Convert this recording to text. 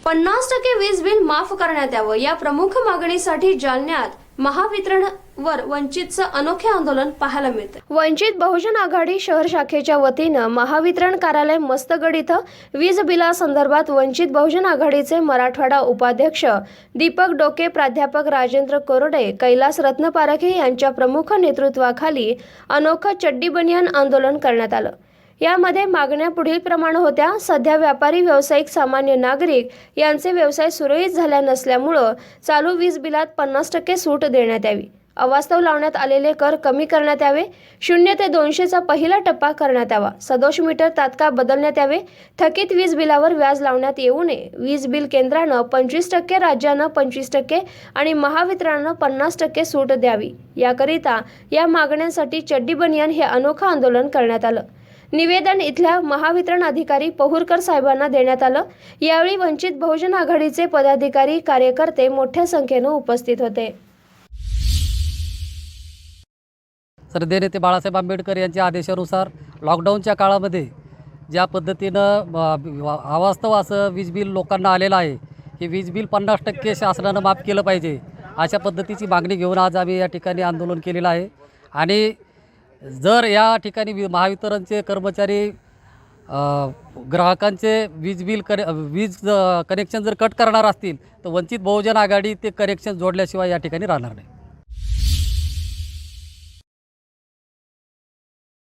50% वीज बिल माफ करण्यात यावं या प्रमुख मागणीसाठी जालन्यात महावितरणवर वंचितचं अनोखे आंदोलन पाहायला मिळतं। वंचित बहुजन आघाडी शहर शाखेच्या वतीनं महावितरण कार्यालय मस्तगड इथं वीज बिलासंदर्भात वंचित बहुजन आघाडीचे मराठवाडा उपाध्यक्ष दीपक डोके, प्राध्यापक राजेंद्र कोरडे, कैलास रत्नपारखे यांच्या प्रमुख नेतृत्वाखाली अनोखं चड्डी बनियान आंदोलन करण्यात आलं। यामध्ये मागण्या पुढील प्रमाणे होत्या। सध्या व्यापारी, व्यावसायिक, सामान्य नागरिक यांचे व्यवसाय सुरळीत झाल्या नसल्यामुळं चालू वीज बिलात 50% सूट देण्यात यावी। अवास्तव लावण्यात आलेले कर कमी करण्यात यावे। 0 ते 200चा पहिला टप्पा करण्यात यावा। सदोष मीटर तात्काळ बदलण्यात यावे। थकीत वीज बिलावर व्याज लावण्यात येऊ नये। वीज बिल केंद्रानं 25%, राज्यानं 25% आणि महावितरणानं 50% सूट द्यावी। याकरिता या मागण्यांसाठी चड्डी बनियान हे अनोखं आंदोलन करण्यात आलं। निवेदन इथल्या महावितरण अधिकारी पहुरकर साहेबांना देण्यात आलं। यावेळी वंचित बहुजन आघाडीचे पदाधिकारी, कार्यकर्ते मोठ्या संख्येनं उपस्थित होते। श्रद्धेय नेते बाळासाहेब आंबेडकर यांच्या आदेशानुसार लॉकडाऊनच्या काळामध्ये ज्या पद्धतीनं अवास्तव असं वीज बिल लोकांना आलेलं आहे, हे वीज बिल 50% शासनानं माफ केलं पाहिजे, अशा पद्धतीची मागणी घेऊन आज आम्ही या ठिकाणी आंदोलन केलेलं आहे। आणि जर या ठिकाणी महावितरणचे कर्मचारी ग्राहकांचे वीज कनेक्शन जर कट करणार असतील तर वंचित बहुजन आघाडी ते कनेक्शन जोडल्याशिवाय या ठिकाणी राहणार नाही।